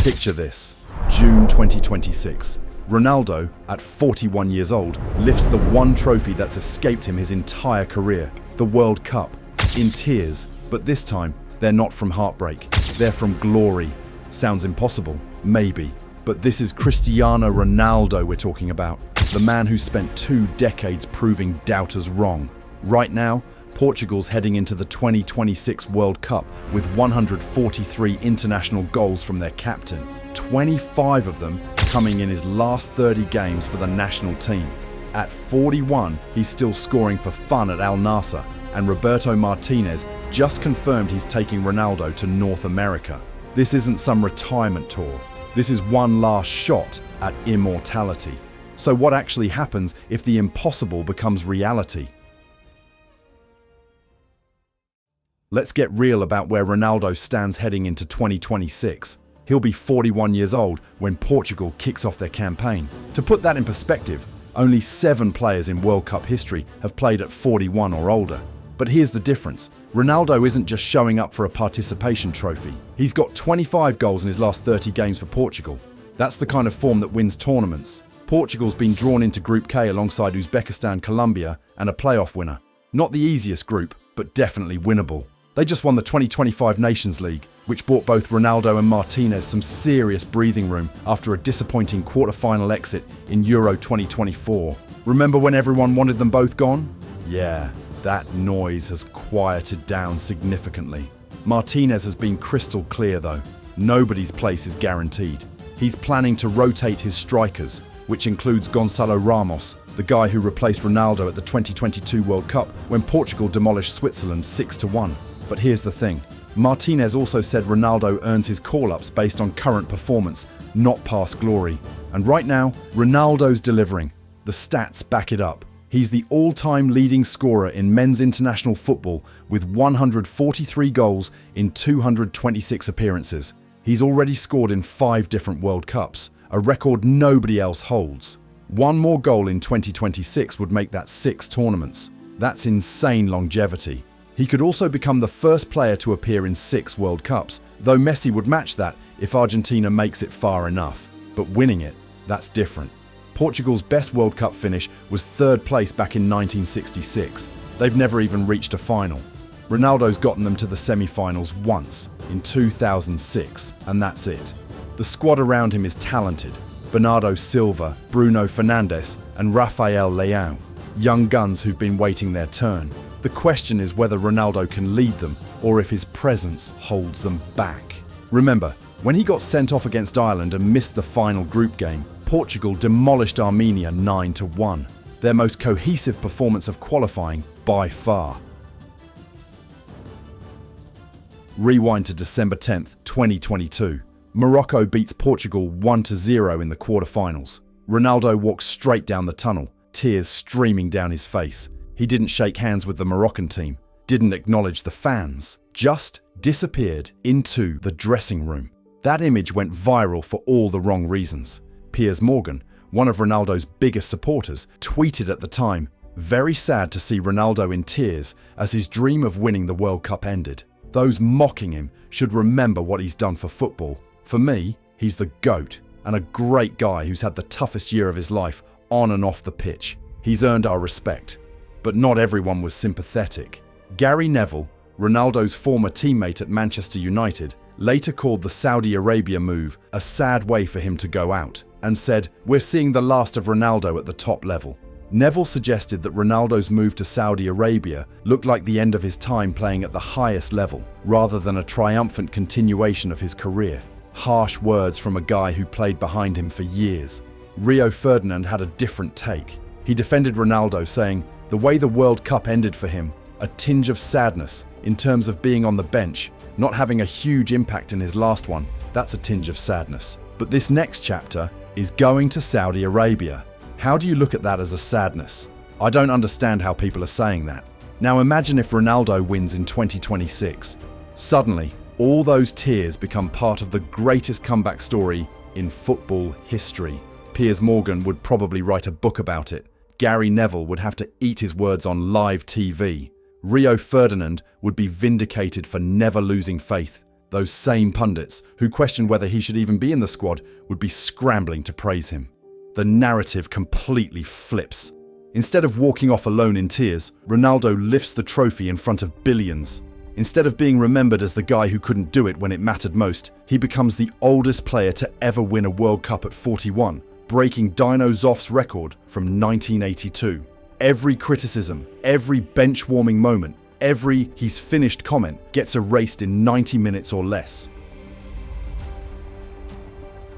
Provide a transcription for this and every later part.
Picture this, June 2026. Ronaldo, at 41 years old, lifts the one trophy that's escaped him his entire career, the World Cup, in tears, but this time, they're not from heartbreak, they're from glory. Sounds impossible? Maybe. But this is Cristiano Ronaldo we're talking about, the man who spent 2 decades proving doubters wrong. Right now, Portugal's heading into the 2026 World Cup with 143 international goals from their captain, 25 of them coming in his last 30 games for the national team. At 41, he's still scoring for fun at Al-Nassr, and Roberto Martinez just confirmed he's taking Ronaldo to North America. This isn't some retirement tour. This is one last shot at immortality. So what actually happens if the impossible becomes reality? Let's get real about where Ronaldo stands heading into 2026. He'll be 41 years old when Portugal kicks off their campaign. To put that in perspective, only 7 players in World Cup history have played at 41 or older. But here's the difference. Ronaldo isn't just showing up for a participation trophy. He's got 25 goals in his last 30 games for Portugal. That's the kind of form that wins tournaments. Portugal's been drawn into Group K alongside Uzbekistan, Colombia, and a playoff winner. Not the easiest group, but definitely winnable. They just won the 2025 Nations League, which bought both Ronaldo and Martinez some serious breathing room after a disappointing quarter-final exit in Euro 2024. Remember when everyone wanted them both gone? Yeah, that noise has quieted down significantly. Martinez has been crystal clear though. Nobody's place is guaranteed. He's planning to rotate his strikers, which includes Gonçalo Ramos, the guy who replaced Ronaldo at the 2022 World Cup when Portugal demolished Switzerland 6-1. But here's the thing. Martinez also said Ronaldo earns his call-ups based on current performance, not past glory. And right now, Ronaldo's delivering. The stats back it up. He's the all-time leading scorer in men's international football with 143 goals in 226 appearances. He's already scored in 5 different World Cups, a record nobody else holds. 1 more goal in 2026 would make that 6 tournaments. That's insane longevity. He could also become the first player to appear in 6 World Cups, though Messi would match that if Argentina makes it far enough. But winning it, that's different. Portugal's best World Cup finish was 3rd place back in 1966. They've never even reached a final. Ronaldo's gotten them to the semi-finals once, in 2006, and that's it. The squad around him is talented. Bernardo Silva, Bruno Fernandes, and Rafael Leão, young guns who've been waiting their turn. The question is whether Ronaldo can lead them or if his presence holds them back. Remember, when he got sent off against Ireland and missed the final group game, Portugal demolished Armenia 9-1, their most cohesive performance of qualifying by far. Rewind to December 10th, 2022. Morocco beats Portugal 1-0 in the quarterfinals. Ronaldo walks straight down the tunnel, tears streaming down his face. He didn't shake hands with the Moroccan team, didn't acknowledge the fans, just disappeared into the dressing room. That image went viral for all the wrong reasons. Piers Morgan, one of Ronaldo's biggest supporters, tweeted at the time, "Very sad to see Ronaldo in tears as his dream of winning the World Cup ended. Those mocking him should remember what he's done for football. For me, he's the GOAT and a great guy who's had the toughest year of his life on and off the pitch. He's earned our respect." But not everyone was sympathetic. Gary Neville, Ronaldo's former teammate at Manchester United, later called the Saudi Arabia move a sad way for him to go out and said, "We're seeing the last of Ronaldo at the top level." Neville suggested that Ronaldo's move to Saudi Arabia looked like the end of his time playing at the highest level, rather than a triumphant continuation of his career. Harsh words from a guy who played behind him for years. Rio Ferdinand had a different take. He defended Ronaldo, saying, "The way the World Cup ended for him, a tinge of sadness in terms of being on the bench, not having a huge impact in his last one, that's a tinge of sadness. But this next chapter is going to Saudi Arabia. How do you look at that as a sadness? I don't understand how people are saying that." Now imagine if Ronaldo wins in 2026. Suddenly, all those tears become part of the greatest comeback story in football history. Piers Morgan would probably write a book about it. Gary Neville would have to eat his words on live TV. Rio Ferdinand would be vindicated for never losing faith. Those same pundits who questioned whether he should even be in the squad would be scrambling to praise him. The narrative completely flips. Instead of walking off alone in tears, Ronaldo lifts the trophy in front of billions. Instead of being remembered as the guy who couldn't do it when it mattered most, he becomes the oldest player to ever win a World Cup at 41, breaking Dino Zoff's record from 1982. Every criticism, every bench-warming moment, every "he's finished" comment gets erased in 90 minutes or less.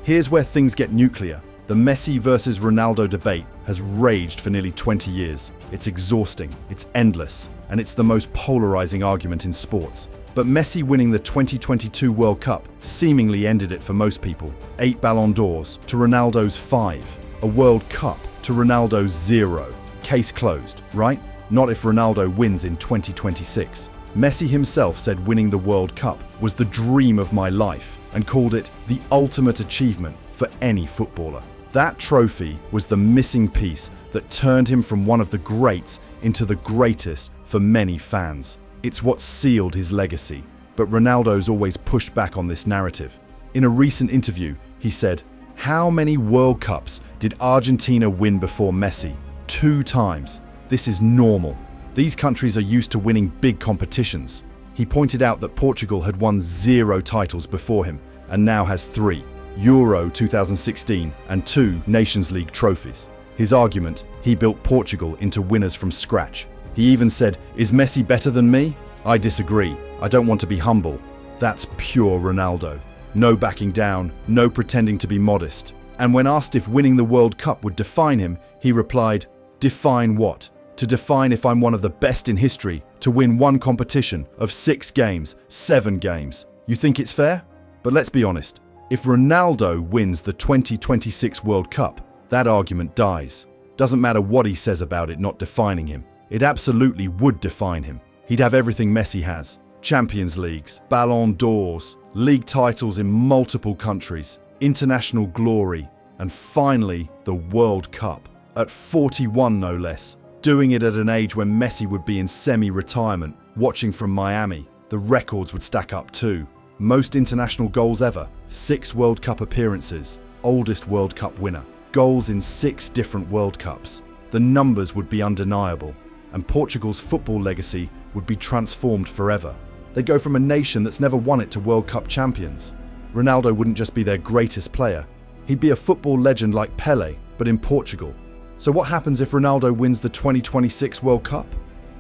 Here's where things get nuclear. The Messi versus Ronaldo debate has raged for nearly 20 years. It's exhausting, it's endless, and it's the most polarizing argument in sports. But Messi winning the 2022 World Cup seemingly ended it for most people. 8 Ballon d'Ors to Ronaldo's 5. A World Cup to Ronaldo's 0. Case closed, right? Not if Ronaldo wins in 2026. Messi himself said winning the World Cup was the dream of my life and called it the ultimate achievement for any footballer. That trophy was the missing piece that turned him from one of the greats into the greatest for many fans. It's what sealed his legacy. But Ronaldo's always pushed back on this narrative. In a recent interview, he said, "How many World Cups did Argentina win before Messi? 2 times. This is normal. These countries are used to winning big competitions." He pointed out that Portugal had won 0 titles before him and now has 3. Euro 2016 and 2 Nations League trophies. His argument, he built Portugal into winners from scratch. He even said, "Is Messi better than me? I disagree. I don't want to be humble." That's pure Ronaldo. No backing down, no pretending to be modest. And when asked if winning the World Cup would define him, he replied, "Define what? To define if I'm one of the best in history, to win one competition of 6 games, 7 games. You think it's fair?" But let's be honest. If Ronaldo wins the 2026 World Cup, that argument dies. Doesn't matter what he says about it not defining him. It absolutely would define him. He'd have everything Messi has. Champions Leagues, Ballon d'Ors, league titles in multiple countries, international glory, and finally, the World Cup. At 41 no less. Doing it at an age when Messi would be in semi-retirement, watching from Miami. The records would stack up too. Most international goals ever, 6 World Cup appearances, oldest World Cup winner, goals in 6 different World Cups. The numbers would be undeniable, and Portugal's football legacy would be transformed forever. They go from a nation that's never won it to World Cup champions. Ronaldo wouldn't just be their greatest player, he'd be a football legend like Pelé, but in Portugal. So what happens if Ronaldo wins the 2026 World Cup?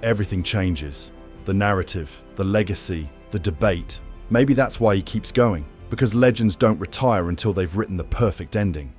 Everything changes. The narrative, the legacy, the debate. Maybe that's why he keeps going, because legends don't retire until they've written the perfect ending.